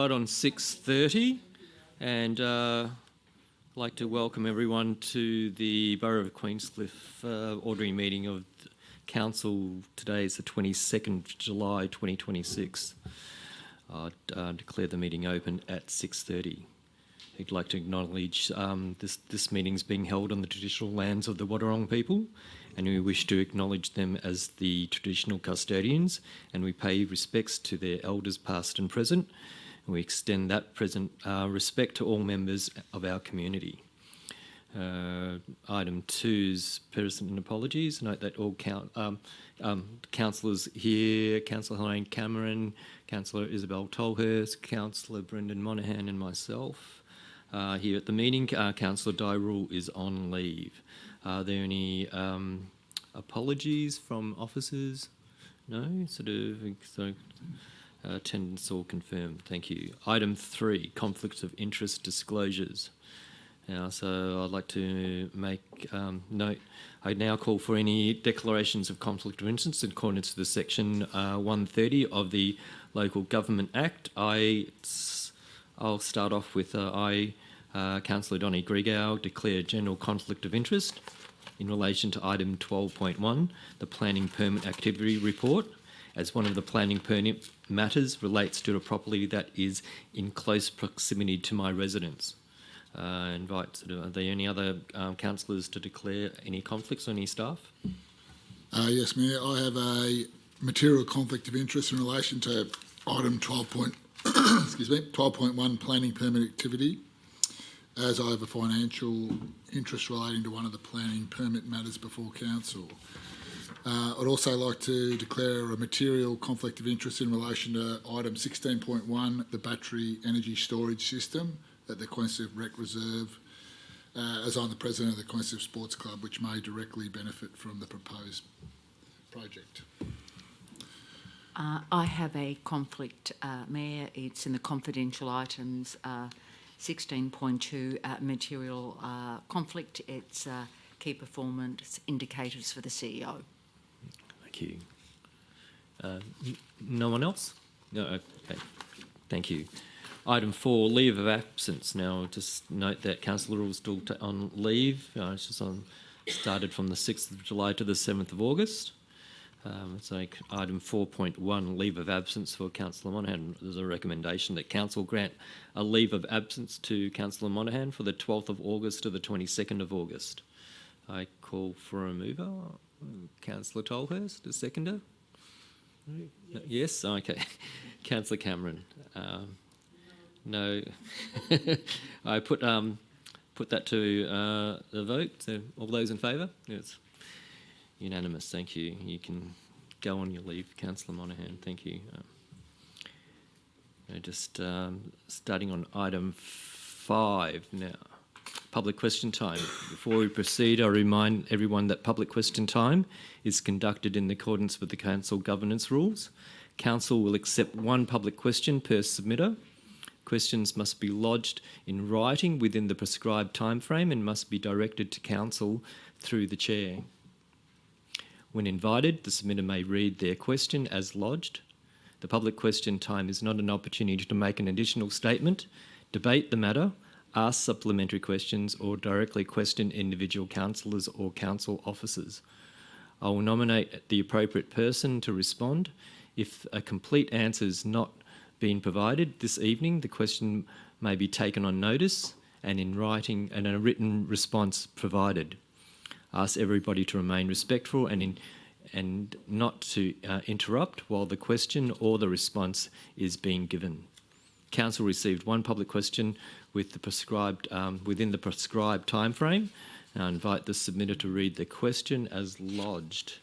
On 6:30, and I'd like to welcome everyone to the Borough of Queenscliff ordinary meeting of Council. Today is the 22nd of July 2026. I'd declare the meeting open at 6:30. I'd like to acknowledge this meeting is being held on the traditional lands of the Wadawurrung people, and we wish to acknowledge them as the traditional custodians, and we pay respects to their elders past and present. We extend that present respect to all members of our community. Item 2 is present and apologies. Note that all councillors here, Councillor Helene Cameron, Councillor Isabel Tolhurst, Councillor Brendan Monaghan and myself here at the meeting. Councillor Dyrul is on leave. Are there any apologies from officers? No? Attendance all confirmed. Thank you. Item 3, conflicts of interest disclosures. So I'd like to make note. I now call for any declarations of conflict of interest in accordance to the section 130 of the Local Government Act. I'll start off with Councillor Donny Grigau, declare general conflict of interest in relation to item 12.1, the Planning Permit Activity Report, as one of the planning permit matters relates to a property that is in close proximity to my residence. Are there any other councillors to declare any conflicts or any staff? Yes, Mayor. I have a material conflict of interest in relation to item 12.1 planning permit activity, as I have a financial interest relating to one of the planning permit matters before council. I'd also like to declare a material conflict of interest in relation to item 16.1, the battery energy storage system at the Queenscliff Rec Reserve, as I'm the president of the Queenscliff Sports Club, which may directly benefit from the proposed project. I have a conflict, Mayor. It's in the confidential items 16.2 material conflict. It's key performance indicators for the CEO. Thank you. No one else? No, okay. Thank you. Item 4, leave of absence. Now, just note that Councillor Rule is still on leave. It's just started from the 6th of July to the 7th of August. So item 4.1, leave of absence for Councillor Monaghan. There's a recommendation that Council grant a leave of absence to Councillor Monaghan for the 12th of August to the 22nd of August. I call for a mover. Councillor Tolhurst, a seconder? Yes? Okay. Councillor Cameron. No. I put that to the vote. So all those in favour? It's unanimous. Thank you. You can go on your leave, Councillor Monaghan. Thank you. Just starting on item 5 now. Public question time. Before we proceed, I remind everyone that public question time is conducted in accordance with the Council governance rules. Council will accept one public question per submitter. Questions must be lodged in writing within the prescribed timeframe and must be directed to Council through the Chair. When invited, the submitter may read their question as lodged. The public question time is not an opportunity to make an additional statement, debate the matter, ask supplementary questions or directly question individual councillors or council officers. I will nominate the appropriate person to respond. If a complete answer is not being provided this evening, the question may be taken on notice and in writing and a written response provided. Ask everybody to remain respectful and not to interrupt while the question or the response is being given. Council received one public question with the prescribed within the prescribed timeframe. I invite the submitter to read the question as lodged.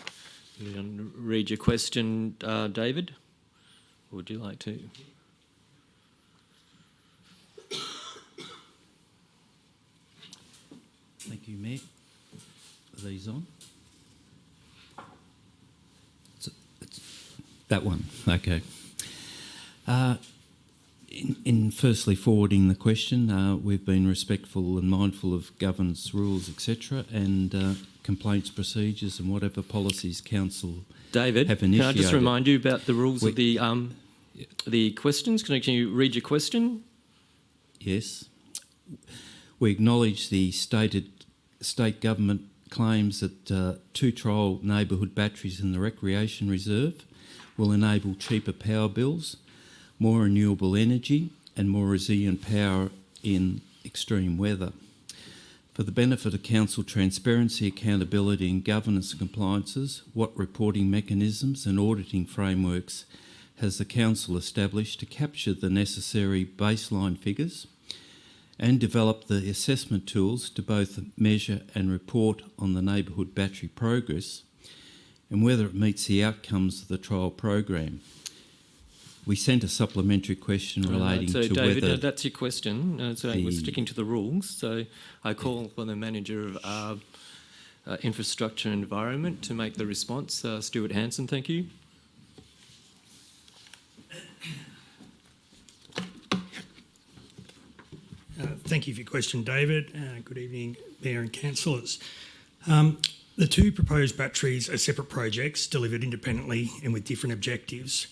You want to read your question, David? Or would you like to? Thank you, Mayor. Are these on? It's that one. Okay. In firstly forwarding the question, we've been respectful and mindful of governance rules, etc., and complaints procedures and whatever policies council David, have initiated. can I just remind you about the rules of the the questions. Can you read your question? Yes. We acknowledge the state government claims that 2 trial neighbourhood batteries in the Recreation Reserve will enable cheaper power bills, more renewable energy and more resilient power in extreme weather. For the benefit of council transparency, accountability and governance compliances, what reporting mechanisms and auditing frameworks has the council established to capture the necessary baseline figures and develop the assessment tools to both measure and report on the neighbourhood battery progress and whether it meets the outcomes of the trial program? We sent a supplementary question relating so to David, whether... that's your question. So we're sticking to the rules. So I call for the Manager of Infrastructure and Environment to make the response. Stuart Hanson, thank you. Thank you for your question, David. Good evening, Mayor and councillors. The 2 proposed batteries are separate projects delivered independently and with different objectives.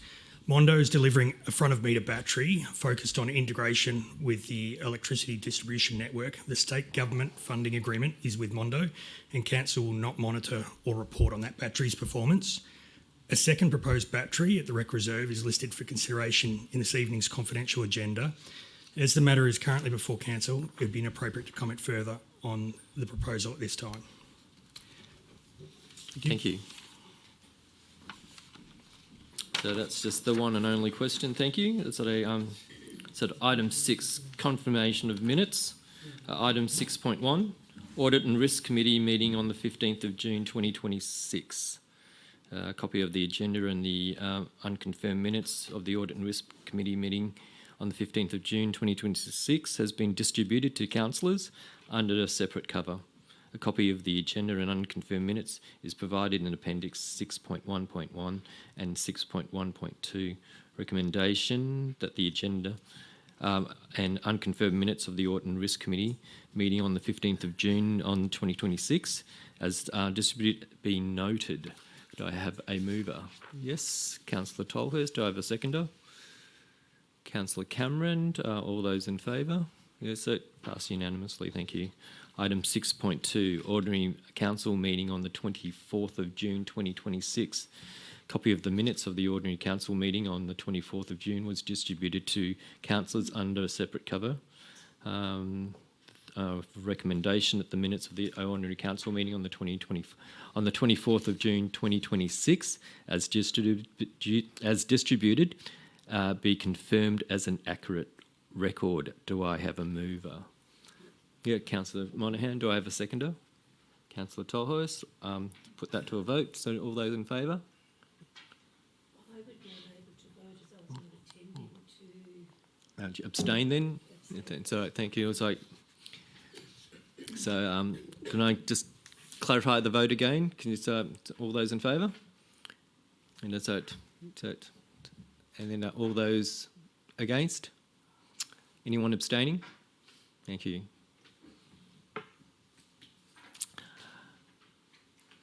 Mondo is delivering a front-of-meter battery focused on integration with the electricity distribution network. The state government funding agreement is with Mondo, and council will not monitor or report on that battery's performance. A second proposed battery at the Rec Reserve is listed for consideration in this evening's confidential agenda. As the matter is currently before council, it would be inappropriate to comment further on the proposal at this time. Thank you. So that's just the one and only question. Thank you. So item 6, confirmation of minutes. Item 6.1, Audit and Risk Committee meeting on the 15th of June 2026. A copy of the agenda and the unconfirmed minutes of the Audit and Risk Committee meeting on the 15th of June 2026 has been distributed to councillors under a separate cover. A copy of the agenda and unconfirmed minutes is provided in Appendix 6.1.1 and 6.1.2. Recommendation that the agenda and unconfirmed minutes of the Audit and Risk Committee meeting on the 15th of June on 2026 as distributed be noted. Do I have a mover? Yes, Councillor Tolhurst. Do I have a seconder? Councillor Cameron. All those in favour? Yes, it passed unanimously. Thank you. Item 6.2, Ordinary Council meeting on the 24th of June 2026. Copy of the minutes of the Ordinary Council meeting on the 24th of June was distributed to councillors under a separate cover. Recommendation that the minutes of the Ordinary Council meeting on the 24th of June 2026 as distributed be confirmed as an accurate record. Do I have a mover? Yeah, Councillor Monahan. Do I have a seconder? Councillor Tolhurst. Put that to a vote. So all those in favour? I would be unable to vote as I was not attending to... Abstain then? So thank you. Can I just clarify the vote again? Can you all those in favour? And that's it. And then all those against? Anyone abstaining? Thank you.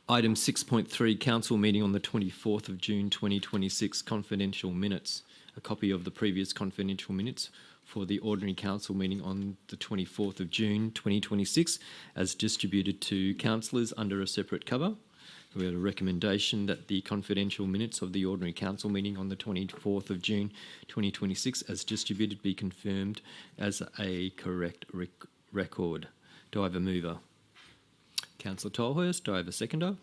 Item 6.3, Council meeting on the 24th of June 2026, confidential minutes. A copy of the previous confidential minutes for the Ordinary Council meeting on the 24th of June 2026 as distributed to councillors under a separate cover. We have a recommendation that the confidential minutes of the Ordinary Council meeting on the 24th of June 2026 as distributed be confirmed as a correct record. Do I have a mover? Councillor Tolhurst. Do I have a seconder?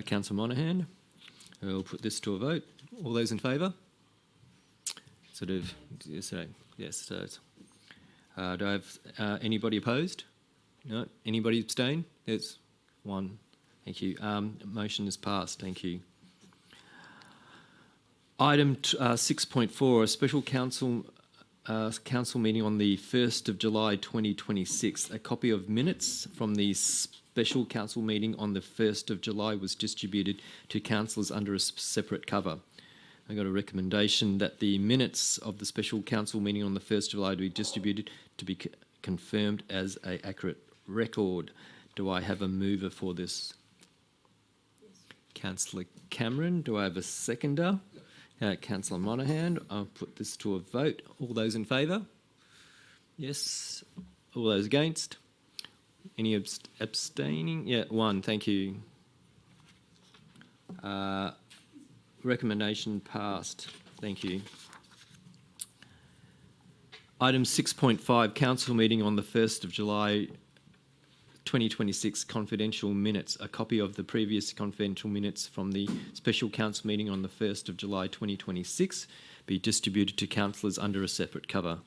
Councillor Monahan. We'll put this to a vote. All those in favour? Yes. Do I have anybody opposed? No. Anybody abstain? There's one. Thank you. Motion is passed. Thank you. Item 6.4, a special council meeting on the 1st of July 2026. A copy of minutes from the special council meeting on the 1st of July was distributed to councillors under a separate cover. I got a recommendation that the minutes of the special council meeting on the 1st of July to be distributed to be confirmed as an accurate record. Do I have a mover for this? Yes. Councillor Cameron. Do I have a seconder? Councillor Monaghan, I'll put this to a vote. All those in favour? Yes. All those against? Any abstaining? Yeah, one, thank you. Recommendation passed. Thank you. Item 6.5, Council meeting on the 1st of July 2026, confidential minutes. A copy of the previous confidential minutes from the special council meeting on the 1st of July 2026 be distributed to councillors under a separate cover.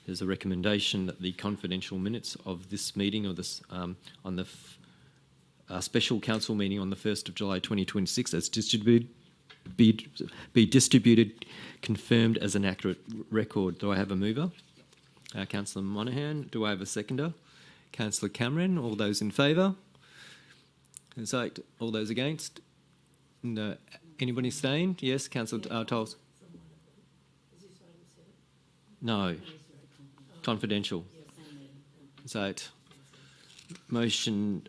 There's a recommendation that the confidential minutes of this meeting or this on the special council meeting on the 1st of July 2026 as distributed be distributed, confirmed as an accurate record. Do I have a mover? Councillor Monaghan. Do I have a seconder? Councillor Cameron. All those in favour? All those against? No. Anybody staying? Yes, Councillor Tolls. No. Confidential. So motion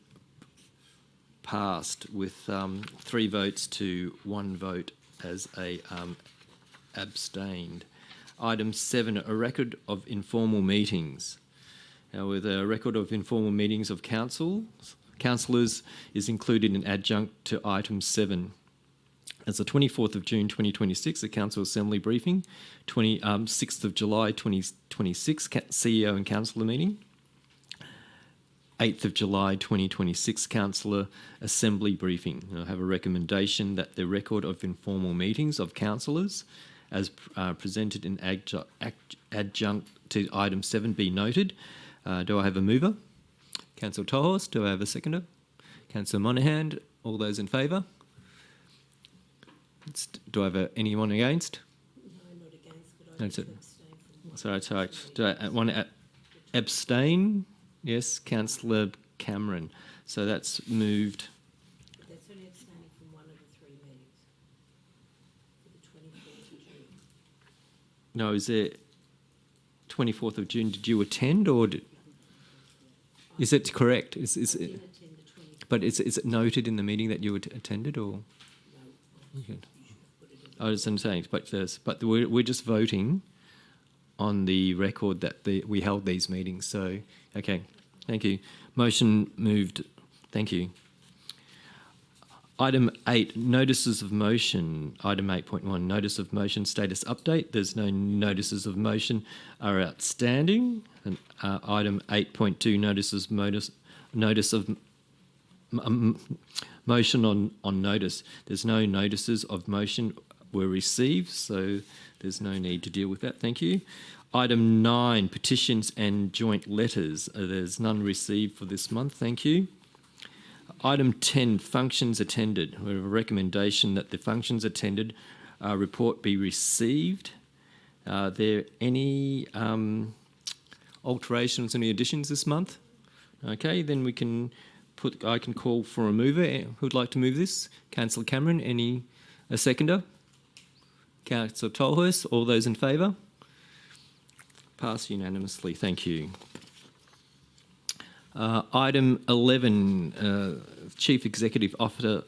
passed with 3 votes to 1 vote as a abstained. Item 7, a record of informal meetings. Now, with a record of informal meetings of councillors is included in adjunct to item 7. As the 24th of June 2026, the Council Assembly briefing, 6th of July 2026, CEO and Councillor meeting, 8th of July 2026, Councillor Assembly briefing. I have a recommendation that the record of informal meetings of councillors as presented in adjunct to item 7 be noted. Do I have a mover? Councillor Tohos. Do I have a seconder? Councillor Monaghan. All those in favour? Do I have anyone against? No, not against, but I need to abstain from Sorry. Do I want to abstain? Yes, Councillor Cameron. So that's moved. But that's only abstaining from one of the 3 meetings for the 24th of June. No, is it 24th of June? Did you attend or is it correct? Is I it? didn't attend the 24th. But is it noted in the meeting that you attended or? No, Okay. you should put it in. I was saying, but we're just voting on the record that we held these meetings. So, okay, thank you. Motion moved. Thank you. Item 8, notices of motion. Item 8.1, notice of motion status update. There's no notices of motion are outstanding. And item 8.2, notice of motion on notice. There's no notices of motion were received, so there's no need to deal with that. Thank you. Item 9, petitions and joint letters. There's none received for this month. Thank you. Item 10, functions attended. We have a recommendation that the functions attended report be received. Are there any alterations, any additions this month? Okay, then we can I can call for a mover. Who'd like to move this? Councillor Cameron, a seconder? Councillor Tolhurst, all those in favour? Passed unanimously, thank you. Item 11, Chief Executive Officer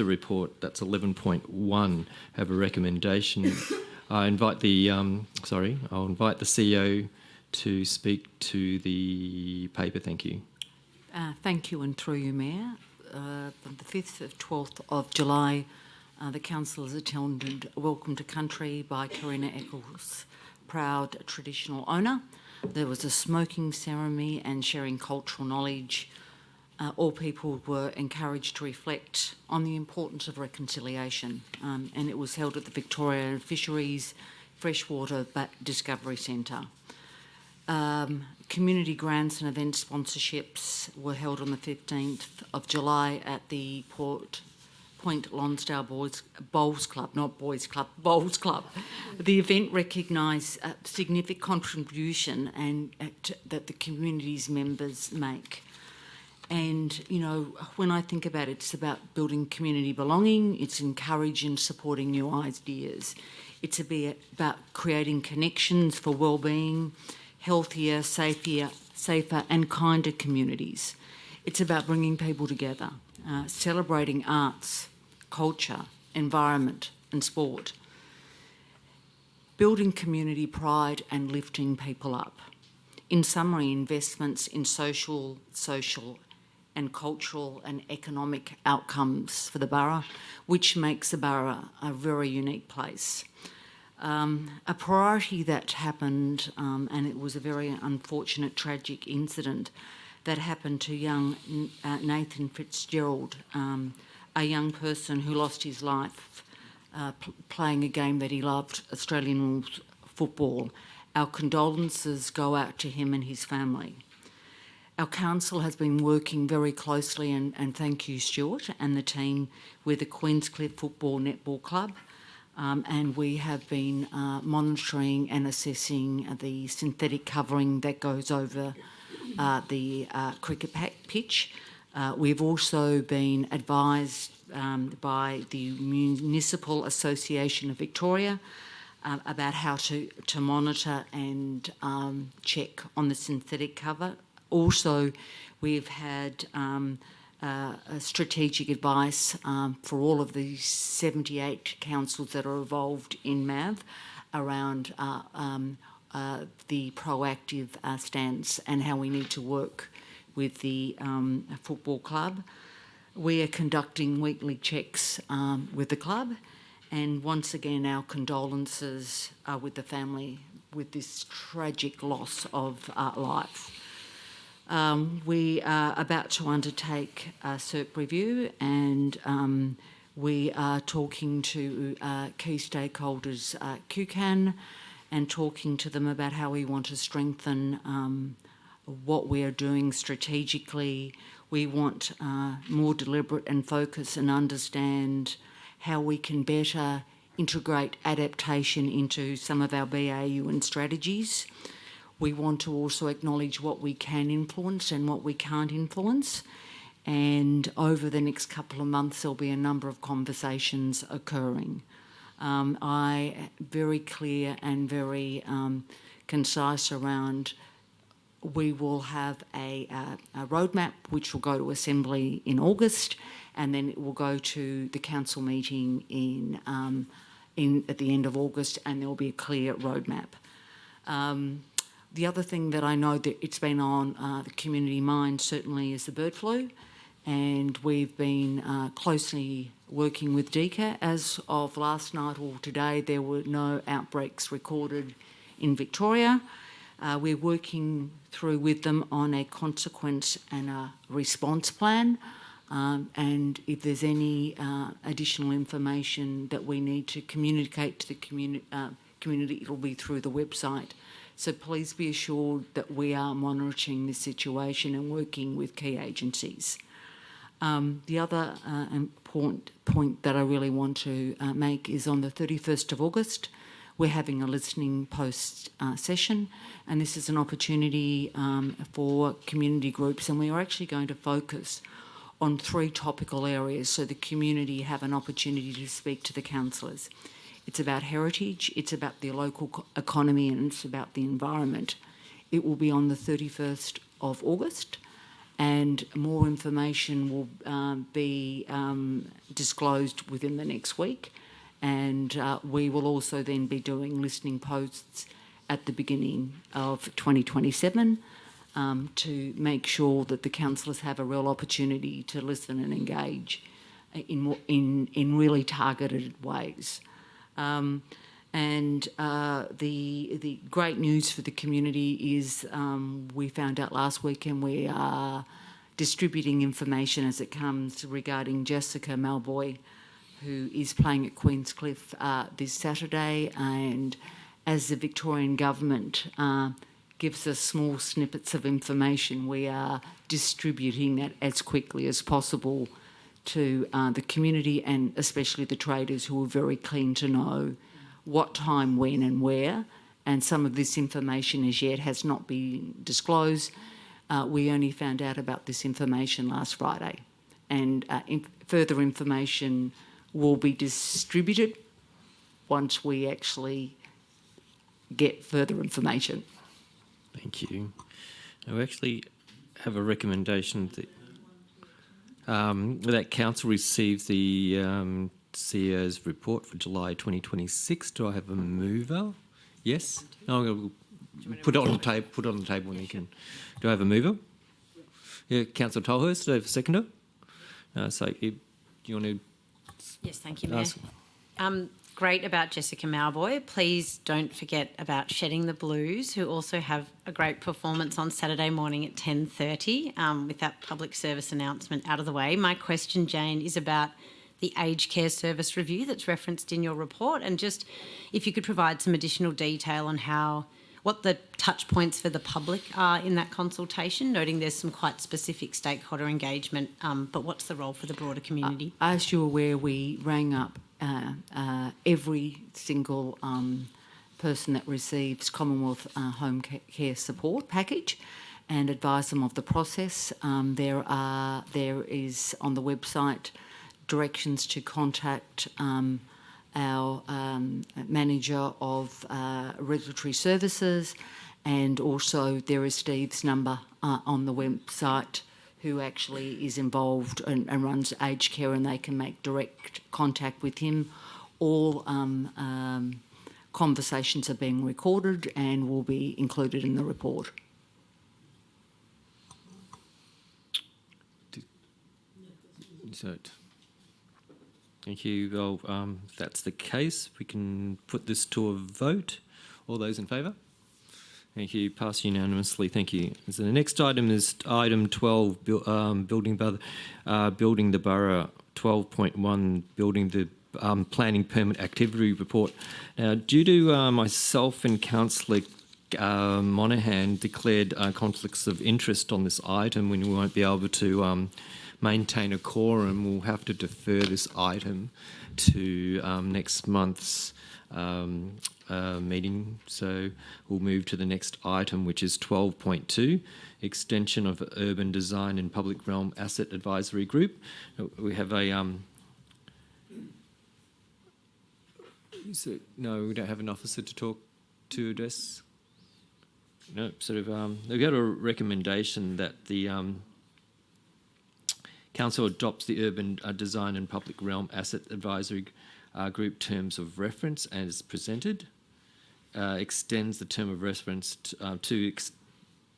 report. That's 11.1. Have a recommendation. I'll invite the CEO to speak to the paper. Thank you. Thank you, and through you, Mayor. On the 5th of 12th of July, the councillors attended Welcome to Country by Karina Eccles, proud traditional owner. There was a smoking ceremony and sharing cultural knowledge. All people were encouraged to reflect on the importance of reconciliation, and it was held at the Victoria Fisheries Freshwater Discovery Centre. Community grants and event sponsorships were held on the 15th of July at the Point Lonsdale Bowls Club. The event recognised a significant contribution that the community's members make. And, you know, when I think about it, it's about building community belonging, it's encouraging and supporting new ideas. It's about creating connections for well-being, healthier, safer and kinder communities. It's about bringing people together, celebrating arts, culture environment and sport. Building community pride and lifting people up. In summary, investments in social and cultural and economic outcomes for the borough, which makes the borough a very unique place. A priority that happened, and it was a very unfortunate, tragic incident that happened to young Nathan Fitzgerald, a young person who lost his life playing a game that he loved, Australian rules football. Our condolences go out to him and his family. Our council has been working very closely, and thank you, Stuart, and the team with the Queenscliff Football Netball Club, and we have been monitoring and assessing the synthetic covering that goes over the cricket pitch. We've also been advised by the Municipal Association of Victoria about how to monitor and check on the synthetic cover. Also, we've had strategic advice for all of the 78 councils that are involved in MAV around the proactive stance and how we need to work with the football club. We are conducting weekly checks with the club, and once again our condolences with the family with this tragic loss of life. We are about to undertake a SERP review, and we are talking to key stakeholders, QCAN, and talking to them about how we want to strengthen what we are doing strategically. We want more deliberate and focus and understand how we can better integrate adaptation into some of our BAU and strategies. We want to also acknowledge what we can influence and what we can't influence. And over the next couple of months, there'll be a number of conversations occurring. I very clear and very concise around we will have a roadmap which will go to Assembly in August, and then it will go to the council meeting at the end of August, and there will be a clear roadmap. The other thing that I know that it's been on the community mind certainly is the bird flu, and we've been closely working with DECA. As of last night or today, there were no outbreaks recorded in Victoria. We're working through with them on a consequence and a response plan, and if there's any additional information that we need to communicate to the community, it'll be through the website. So please be assured that we are monitoring this situation and working with key agencies. The other important point that I really want to make is on the 31st of August, we're having a listening post session, and this is an opportunity for community groups, and we are actually going to focus on 3 topical areas so the community have an opportunity to speak to the councillors. It's about heritage, it's about the local economy, and it's about the environment. It will be on the 31st of August, and more information will be disclosed within the next week. And we will also then be doing listening posts at the beginning of 2027 to make sure that the councillors have a real opportunity to listen and engage in really targeted ways. The great news for the community is we found out last week, and we are distributing information as it comes regarding Jessica Malboy, who is playing at Queenscliff this Saturday, and as the Victorian government gives us small snippets of information, we are distributing that as quickly as possible to the community, and especially the traders who are very keen to know what time, when and where, and some of this information as yet has not been disclosed. We only found out about this information last Friday, and further information will be distributed once we actually get further information. Thank you. I actually have a recommendation that that council receive the overseer's report for July 2026. Do I have a mover? Yes? No, I'm going to put it on the table. Put it on the table and you can. Do I have a mover? Yeah, Councillor Tolhurst. Do I have a seconder? So, do you want to? Yes, thank you, Mayor. Great about Jessica Malboy. Please don't forget about Shedding the Blues, who also have a great performance on Saturday morning at 10:30. With that public service announcement out of the way, my question, Jane, is about the aged care service review that's referenced in your report, and just if you could provide some additional detail on what the touch points for the public are in that consultation, noting there's some quite specific stakeholder engagement, but what's the role for the broader community? As you're aware, we rang up every single person that receives Commonwealth home care support package and advise them of the process. There is on the website directions to contact our manager of regulatory services, and also there is Steve's number on the website, who actually is involved and runs aged care, and they can make direct contact with him. All conversations are being recorded and will be included in the report. So, thank you. Well, if that's the case, we can put this to a vote. All those in favour? Thank you. Pass unanimously. Thank you. So the next item is item 12, building the borough. 12.1, building the planning permit activity report. Now, due to myself and Councillor Monaghan declared conflicts of interest on this item, when we won't be able to maintain a quorum, we'll have to defer this item to next month's meeting. So we'll move to the next item, which is 12.2, extension of urban design and public realm asset advisory group. We have a no, we don't have an officer to address. No, sort of. We've got a recommendation that the council adopts the urban design and public realm asset advisory group terms of reference as presented, extends the term of reference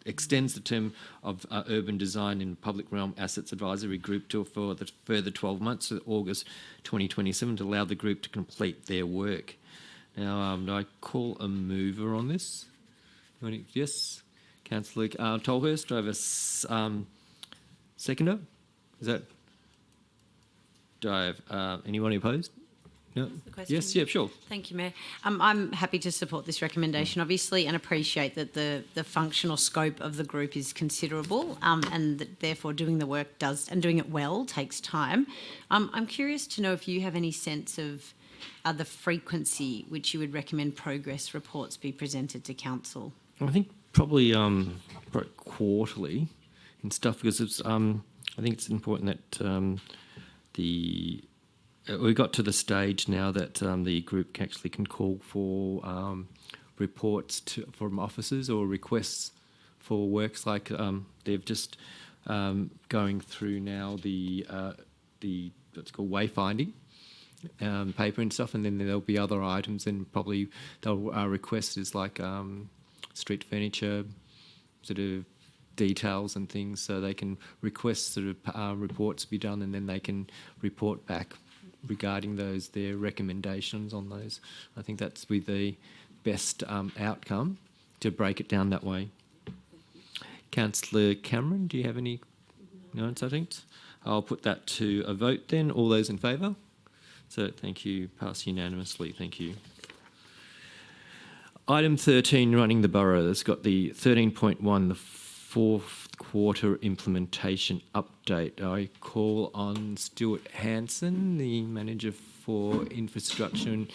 extends the term of urban design and public realm assets advisory group to for the further 12 months to August 2027 to allow the group to complete their work. Now, do I call a mover on this? Yes, Councillor Tolhurst. Do I have a seconder? Is that? Do I have anyone opposed? No. Yes, yeah, sure. Thank you, Mayor. I'm happy to support this recommendation, obviously, and appreciate that the functional scope of the group is considerable, and that therefore doing the work and doing it well takes time. I'm curious to know if you have any sense of the frequency which you would recommend progress reports be presented to council. I think probably quarterly and stuff, because it's. I think it's important that we got to the stage now that the group actually can call for reports from officers or requests for works, like they've just going through now the what's called wayfinding paper and stuff, and then there'll be other items, and probably they'll request is like street furniture sort of details and things, so they can request sort of reports be done, and then they can report back regarding their recommendations on those. I think that's be the best outcome, to break it down that way. Councillor Cameron, do you have any notes? I think I'll put that to a vote then. All those in favour? So thank you. Pass unanimously. Thank you. Item 13, running the borough. That's got the 13.1, the fourth quarter implementation update. I call on Stuart Hanson, the Manager for Infrastructure and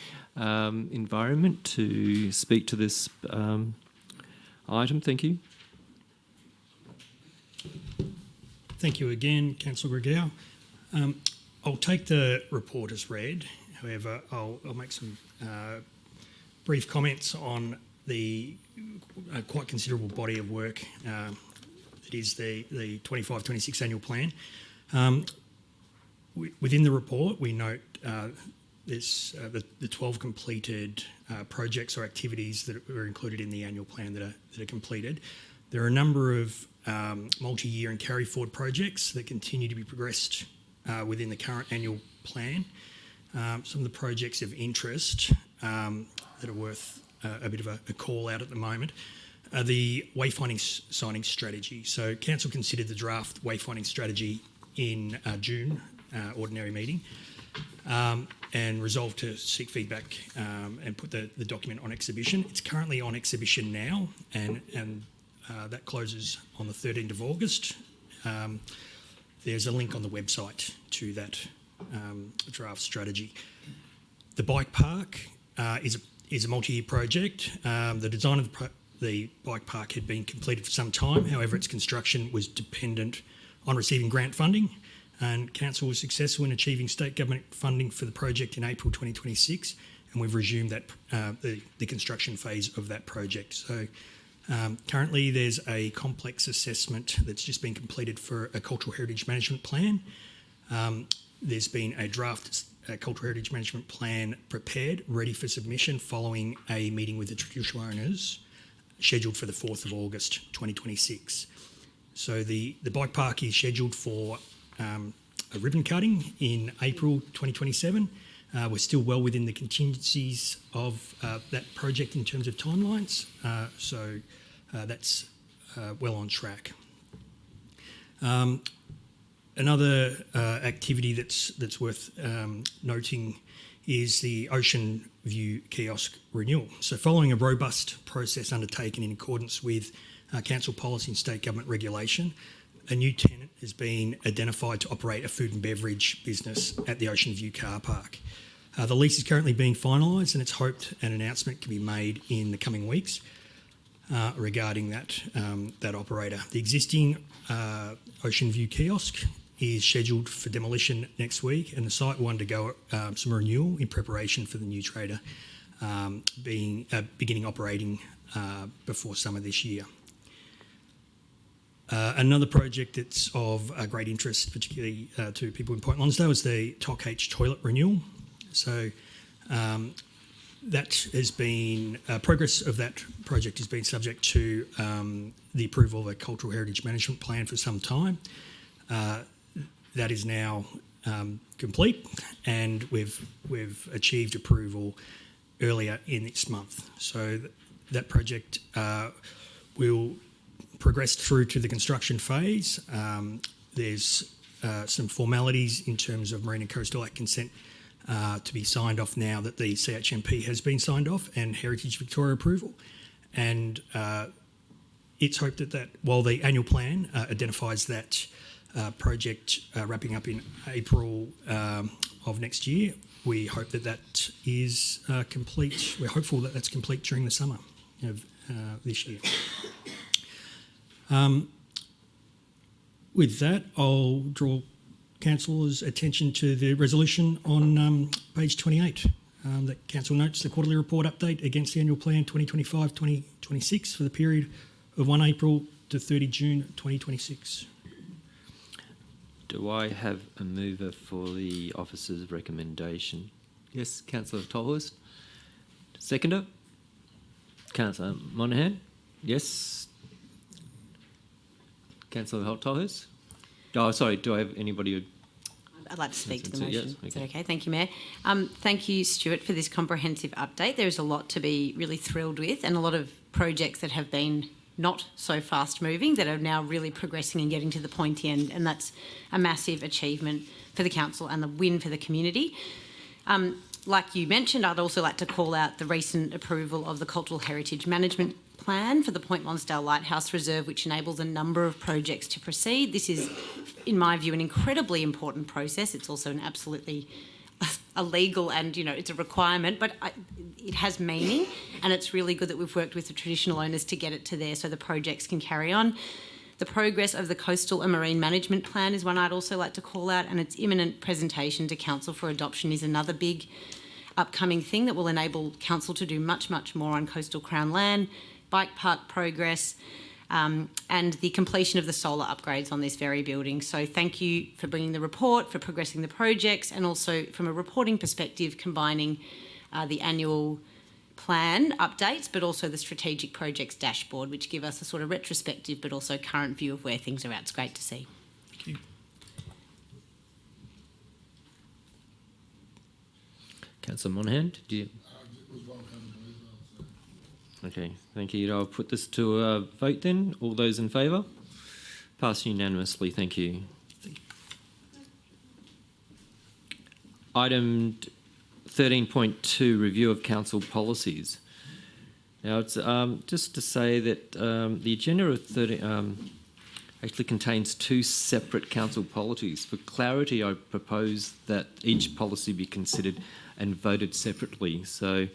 Environment, to speak to this item. Thank you. Thank you again, Councillor Gregor. I'll take the report as read. However, I'll make some brief comments on the quite considerable body of work that is the 25-26 annual plan. Within the report, we note there's the 12 completed projects or activities that were included in the annual plan that are completed. There are a number of multi-year and carry-forward projects that continue to be progressed within the current annual plan. Some of the projects of interest that are worth a bit of a call out at the moment are the wayfinding signing strategy. So Council considered the draft wayfinding strategy in June ordinary meeting and resolved to seek feedback and put the document on exhibition. It's currently on exhibition now and that closes on the 13th of August. There's a link on the website to that draft strategy. The bike park is a multi-year project. The design of the bike park had been completed for some time. However, its construction was dependent on receiving grant funding, and Council was successful in achieving state government funding for the project in April 2026, and we've resumed that the construction phase of that project. So currently there's a complex assessment that's just been completed for a cultural heritage management plan. There's been a draft cultural heritage management plan prepared, ready for submission following a meeting with the traditional owners scheduled for the 4th of August 2026. So the bike park is scheduled for a ribbon cutting in April 2027. We're still well within the contingencies of that project in terms of timelines, so that's well on track. Another activity that's worth noting is the Ocean View kiosk renewal. So following a robust process undertaken in accordance with council policy and state government regulation, a new tenant has been identified to operate a food and beverage business at the Ocean View car park. The lease is currently being finalised and it's hoped an announcement can be made in the coming weeks regarding that operator. The existing Ocean View kiosk is scheduled for demolition next week and the site will undergo some renewal in preparation for the new trader beginning operating before summer this year. Another project that's of great interest, particularly to people in Point Lonsdale, is the TOC H toilet renewal. So that has been, progress of that project has been subject to the approval of a cultural heritage management plan for some time. That is now complete and we've achieved approval earlier in this month. So that project will progress through to the construction phase. There's some formalities in terms of Marine and Coastal Act consent to be signed off now that the CHMP has been signed off and Heritage Victoria approval. And it's hoped that while the annual plan identifies that project wrapping up in April of next year, we hope that is complete. We're hopeful that that's complete during the summer of this year. With that, I'll draw Council's attention to the resolution on page 28. That Council notes the quarterly report update against the annual plan 2025-2026 for the period of 1 April to 30 June 2026. Do I have a mover for the officer's recommendation? Yes, Councillor Tolhurst. Seconder? Councillor Monahan? Yes. Councillor Tolhurst? Oh, sorry, do I have anybody who... I'd like to speak to the Yes, motion. okay. Is that okay? Thank you, Mayor. Thank you, Stuart, for this comprehensive update. There is a lot to be really thrilled with and a lot of projects that have been not so fast moving that are now really progressing and getting to the pointy end, and that's a massive achievement for the council and the win for the community. Like you mentioned, I'd also like to call out the recent approval of the Cultural Heritage Management Plan for the Point Lonsdale Lighthouse Reserve, which enables a number of projects to proceed. This is, in my view, an incredibly important process. It's also an absolutely illegal and, you know, it's a requirement, but it has meaning, and it's really good that we've worked with the traditional owners to get it to there so the projects can carry on. The progress of the Coastal and Marine Management Plan is one I'd also like to call out, and its imminent presentation to Council for adoption is another big upcoming thing that will enable Council to do much, much more on coastal Crown land, bike park progress, and the completion of the solar upgrades on this very building. So thank you for bringing the report, for progressing the projects, and also from a reporting perspective, combining the annual plan updates, but also the strategic projects dashboard, which give us a sort of retrospective but also current view of where things are at. It's great to see. Thank you. Councillor Monahan, do you? It was welcome to me as well. So. Okay, thank you. I'll put this to a vote then. All those in favour? Passed unanimously, thank you. Item 13.2, review of council policies. Now, it's just to say that the agenda of 30 actually contains two separate council policies. For clarity, I propose that each policy be considered and voted separately. So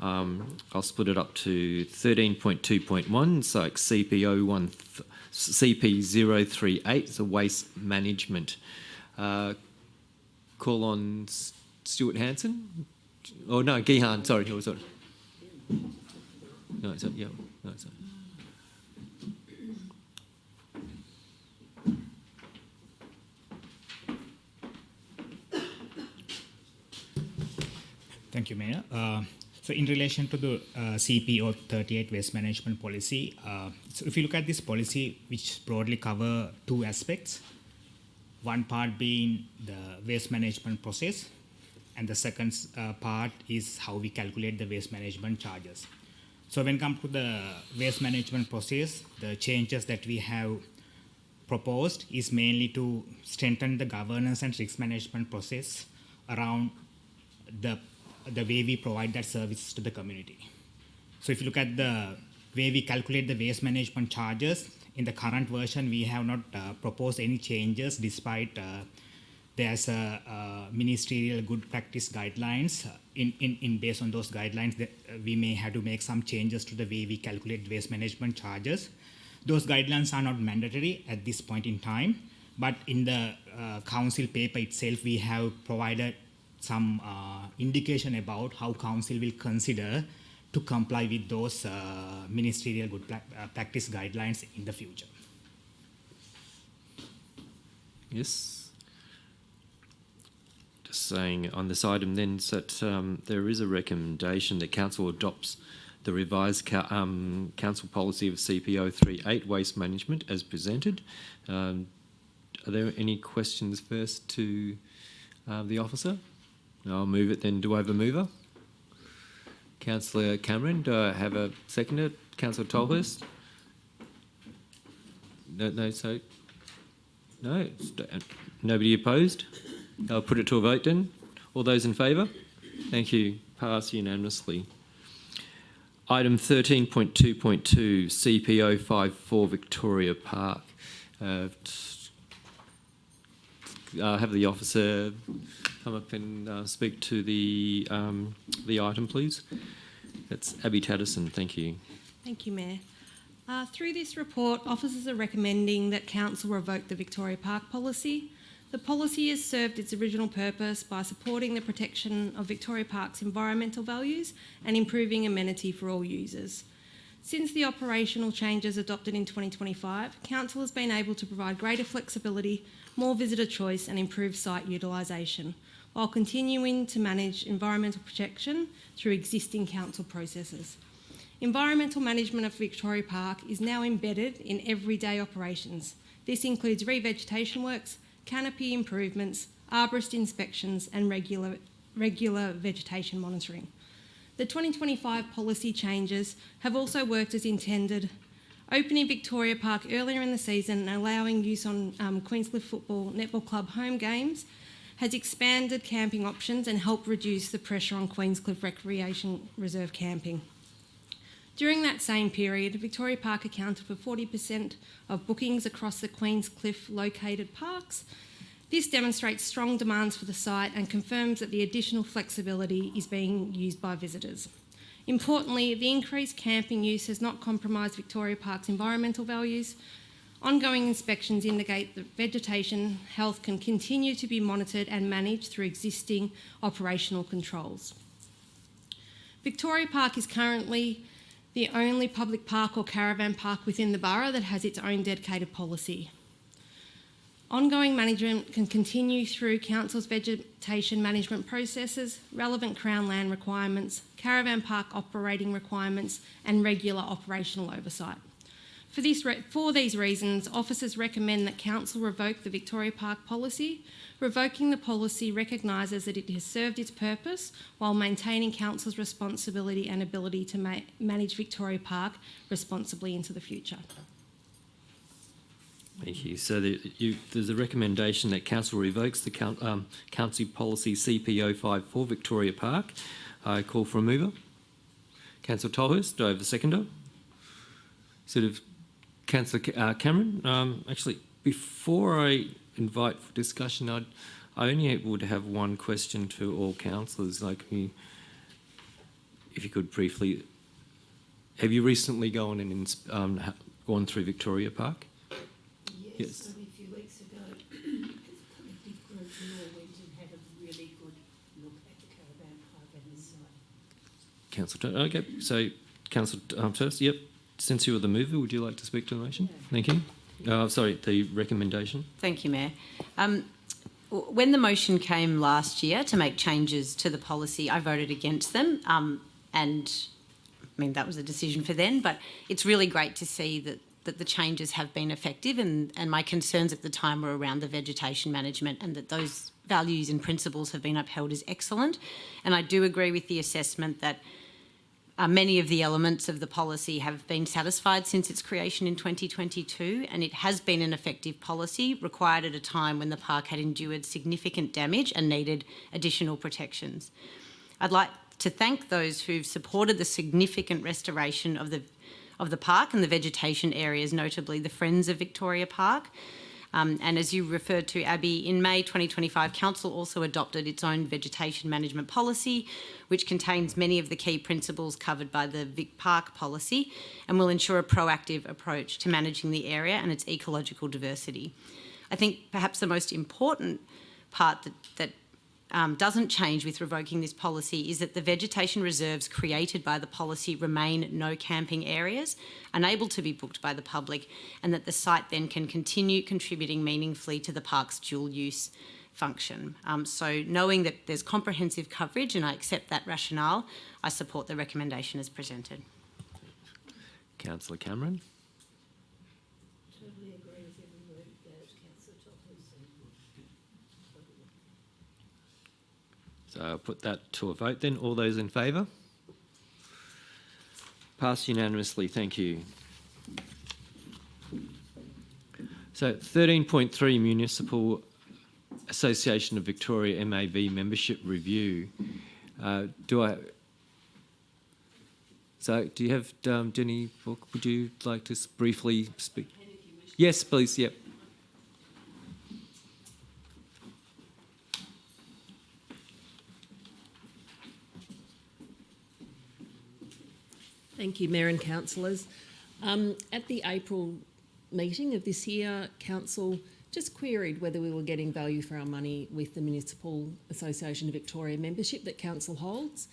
I'll split it up to 13.2.1, so like CP038, so waste management. Call on Stuart Hanson? Oh no, Gihan, sorry. No, sorry. No, sorry, yeah, no, sorry. Thank you, Mayor. So in relation to the CPO 38 waste management policy, so if you look at this policy, which broadly cover two aspects, one part being the waste management process, and the second part is how we calculate the waste management charges. So when it comes to the waste management process, the changes that we have proposed is mainly to strengthen the governance and risk management process around the way we provide that service to the community. So if you look at the way we calculate the waste management charges, in the current version, we have not proposed any changes despite there's a ministerial good practice guidelines. Based on those guidelines, that we may have to make some changes to the way we calculate waste management charges. Those guidelines are not mandatory at this point in time, but in the council paper itself, we have provided some indication about how council will consider to comply with those ministerial good practice guidelines in the future. Yes. Just saying on this item then that there is a recommendation that council adopts the revised council policy of CPO 38 waste management as presented. Are there any questions first to the officer? I'll move it then. Do I have a mover? Councillor Cameron, do I have a seconder? Councillor Tolhurst? No, so... No? Nobody opposed? I'll put it to a vote then. All those in favour? Thank you. Pass unanimously. Item 13.2.2, CPO 54 Victoria Park. I'll have the officer come up and speak to the item, please. That's Abby Taddison. Thank you. Thank you, Mayor. Through this report, officers are recommending that Council revoke the Victoria Park policy. The policy has served its original purpose by supporting the protection of Victoria Park's environmental values and improving amenity for all users. Since the operational changes adopted in 2025, Council has been able to provide greater flexibility, more visitor choice and improved site utilisation, while continuing to manage environmental protection through existing council processes. Environmental management of Victoria Park is now embedded in everyday operations. This includes revegetation works, canopy improvements, arborist inspections and regular vegetation monitoring. The 2025 policy changes have also worked as intended, opening Victoria Park earlier in the season and allowing use on Queenscliff Football Netball Club home games has expanded camping options and helped reduce the pressure on Queenscliff Recreation Reserve camping. During that same period, Victoria Park accounted for 40% of bookings across the Queenscliff located parks. This demonstrates strong demands for the site and confirms that the additional flexibility is being used by visitors. Importantly, the increased camping use has not compromised Victoria Park's environmental values. Ongoing inspections indicate that vegetation health can continue to be monitored and managed through existing operational controls. Victoria Park is currently the only public park or caravan park within the borough that has its own dedicated policy. Ongoing management can continue through Council's vegetation management processes, relevant Crown land requirements, caravan park operating requirements and regular operational oversight. For these reasons, officers recommend that Council revoke the Victoria Park policy. Revoking the policy recognises that it has served its purpose while maintaining Council's responsibility and ability to manage Victoria Park responsibly into the future. Thank you. So there's a recommendation that Council revokes the Council Policy CP054 Victoria Park. I call for a mover. Councillor Tolhurst, do I have a seconder? Councillor Cameron. Actually, before I invite for discussion, I only would have one question to all councillors. Like, if you could briefly, have you recently gone gone through Victoria Park? Yes. Only a few weeks ago, a big group, we all went and had a really good look at the caravan park and this site. Councillor, okay. So, Councillor first, yep. Since you were the mover, would you like to speak to the motion? Yeah. Thank you. Sorry, the recommendation. Thank you, Mayor. When the motion came last year to make changes to the policy, I voted against them, and I mean that was a decision for then. But it's really great to see that the changes have been effective, and my concerns at the time were around the vegetation management, and that those values and principles have been upheld is excellent. And I do agree with the assessment that many of the elements of the policy have been satisfied since its creation in 2022, and it has been an effective policy required at a time when the park had endured significant damage and needed additional protections. I'd like to thank those who've supported the significant restoration of the park and the vegetation areas, notably the Friends of Victoria Park. And as you referred to, Abby, in May 2025, Council also adopted its own vegetation management policy, which contains many of the key principles covered by the Vic Park policy and will ensure a proactive approach to managing the area and its ecological diversity. I think perhaps the most important part that doesn't change with revoking this policy is that the vegetation reserves created by the policy remain no camping areas, unable to be booked by the public, and that the site then can continue contributing meaningfully to the park's dual use function. So knowing that there's comprehensive coverage and I accept that rationale, I support the recommendation as presented. Councillor Cameron. Totally agree with every word of that, Councillor Tolhurst. So I'll put that to a vote then. All those in favour? Passed unanimously, thank you. So 13.3 Municipal Association of Victoria MAV membership review. Do you have Jenny Book? Would you like to briefly speak? Yes, please, yep. Thank you, Mayor and councillors. At the April meeting of this year, Council just queried whether we were getting value for our money with the Municipal Association of Victoria membership that Council holds.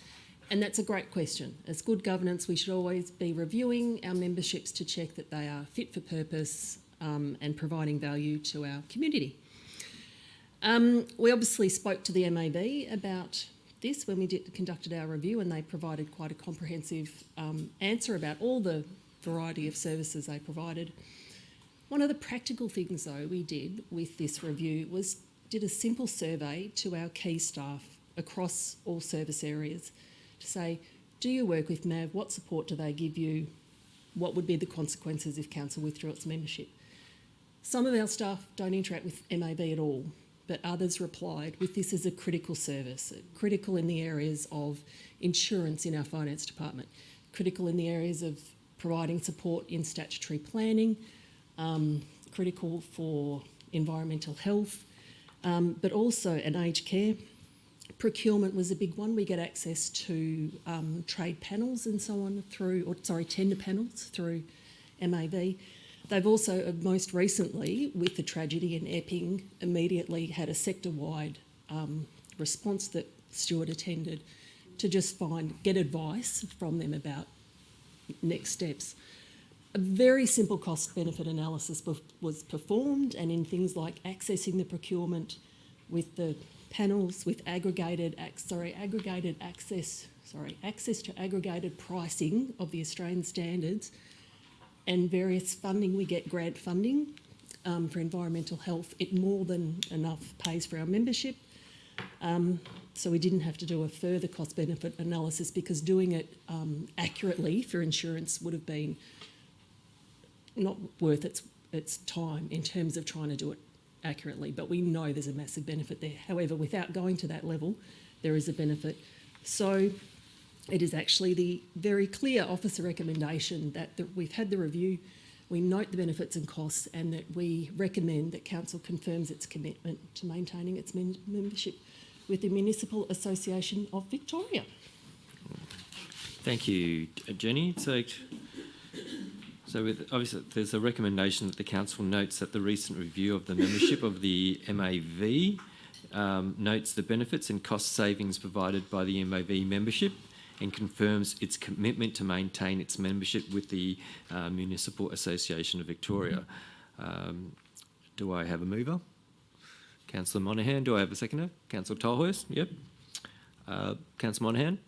And that's a great question. As good governance, we should always be reviewing our memberships to check that they are fit for purpose and providing value to our community. We obviously spoke to the MAV about this when we conducted our review, and they provided quite a comprehensive answer about all the variety of services they provided. One of the practical things, though, we did with this review was did a simple survey to our key staff across all service areas to say, do you work with MAV? What support do they give you? What would be the consequences if Council withdrew its membership? Some of our staff don't interact with MAV at all, but others replied with this as a critical service, critical in the areas of insurance in our finance department, critical in the areas of providing support in statutory planning, critical for environmental health, but also in aged care. Procurement was a big one. We get access to trade panels and so on tender panels through MAV. They've also, most recently, with the tragedy in Epping, immediately had a sector-wide response that Stuart attended to just get advice from them about next steps. A very simple cost-benefit analysis was performed, and in things like accessing the procurement with the panels, with access to aggregated pricing of the Australian standards, and various funding. We get grant funding for environmental health. It more than enough pays for our membership. So we didn't have to do a further cost-benefit analysis, because doing it accurately for insurance would have been not worth its time in terms of trying to do it accurately. But we know there's a massive benefit there. However, without going to that level, there is a benefit. So it is actually the very clear officer recommendation that we've had the review, we note the benefits and costs, and that we recommend that Council confirms its commitment to maintaining its membership with the Municipal Association of Victoria. Thank you, Jenny. So obviously there's a recommendation that the Council notes that the recent review of the membership of the MAV notes the benefits and cost savings provided by the MAV membership, and confirms its commitment to maintain its membership with the Municipal Association of Victoria. Do I have a mover? Councillor Monahan. Do I have a seconder? Councillor Tolhurst. Yep. Councillor Monahan.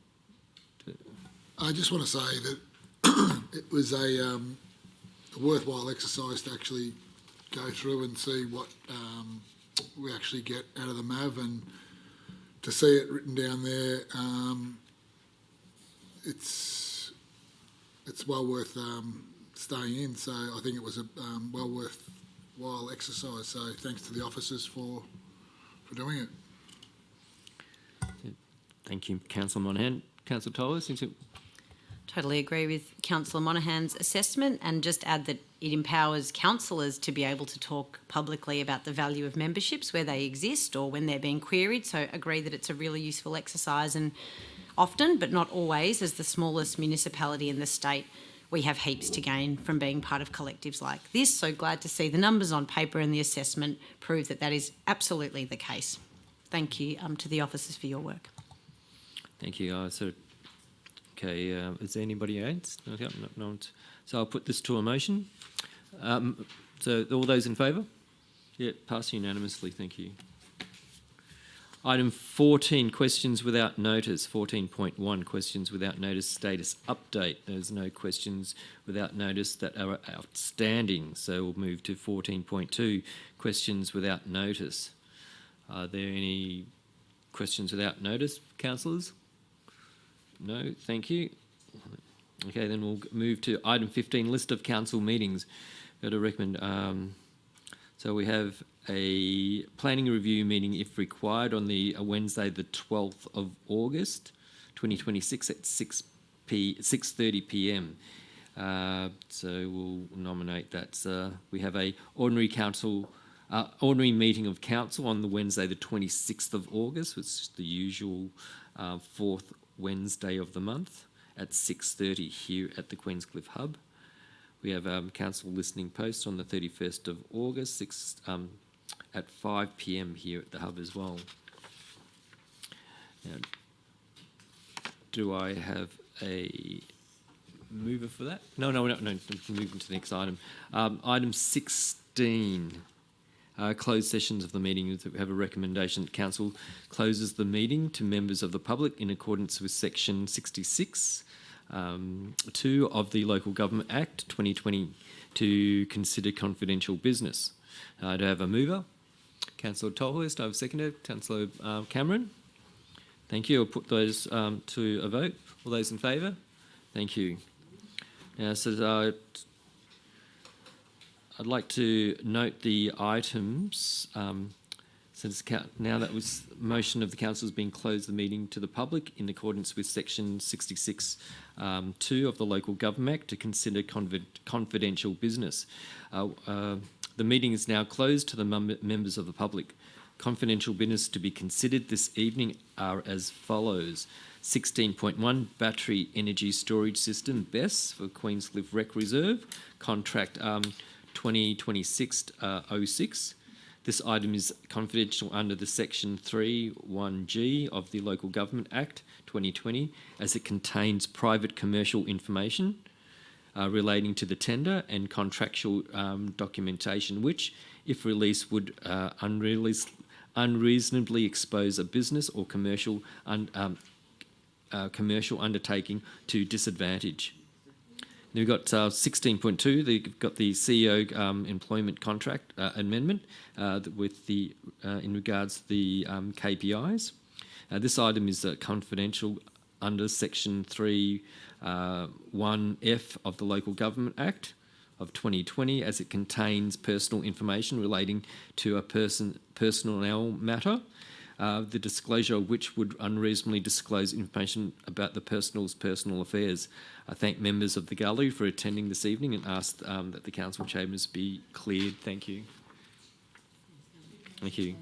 I just want to say that it was a worthwhile exercise to actually go through and see what we actually get out of the MAV, and to see it written down there, it's well worth staying in. So I think it was a well worthwhile exercise. So thanks to the officers for doing it. Thank you, Councillor Monahan. Councillor Tolhurst. Totally agree with Councillor Monahan's assessment, and just add that it empowers councillors to be able to talk publicly about the value of memberships where they exist or when they're being queried. So agree that it's a really useful exercise, and often, but not always, as the smallest municipality in the state, we have heaps to gain from being part of collectives like this. So glad to see the numbers on paper and the assessment prove that that is absolutely the case. Thank you to the officers for your work. Thank you. Okay, is there anybody else? Okay, no. So I'll put this to a motion. So all those in favour? Yeah, pass unanimously. Thank you. Item 14, questions without notice. 14.1, questions without notice status update. There's no questions without notice that are outstanding. So we'll move to 14.2, questions without notice. Are there any questions without notice, councillors? No, thank you. Okay, then we'll move to item 15, list of council meetings. Got to recommend. So we have a planning review meeting, if required, on the Wednesday, the 12th of August, 2026 at 6:30 p.m. So we'll nominate that. We have a ordinary meeting of council on the Wednesday, the 26th of August, which is the usual fourth Wednesday of the month at 6:30 here at the Queenscliff Hub. We have council listening post on the 31st of August at 5 p.m. here at the Hub as well. Now, do I have a mover for that? No, moving to the next item. Item 16. Closed sessions of the meeting. We have a recommendation that Council closes the meeting to members of the public in accordance with Section 66 2 of the Local Government Act 2020 to consider confidential business. Do I have a mover? Councillor Tolhurst. I have a seconder. Councillor Cameron. Thank you. I'll put those to a vote. All those in favour? Thank you. Now, so I'd like to note the items. Now that was motion of the council has been closed the meeting to the public in accordance with Section 66 2 of the Local Government Act to consider confidential business. The meeting is now closed to the members of the public. Confidential business to be considered this evening are as follows. 16.1, Battery Energy Storage System, BESS, for Queenscliff Rec Reserve, contract 2026-06. This item is confidential under the Section 3(1)(g) of the Local Government Act 2020 as it contains private commercial information. relating to the tender and contractual documentation, which, if released, would unreasonably expose a business or commercial undertaking to disadvantage. Then we've got 16.2. They've got the CEO employment contract amendment with the in regards to the KPIs. This item is confidential under Section 3(1)(f) of the Local Government Act of 2020, as it contains personal information relating to a personnel matter, the disclosure of which would unreasonably disclose information about the person's personal affairs. I thank members of the gallery for attending this evening and ask that the council chambers be cleared. Thank you. Thank you.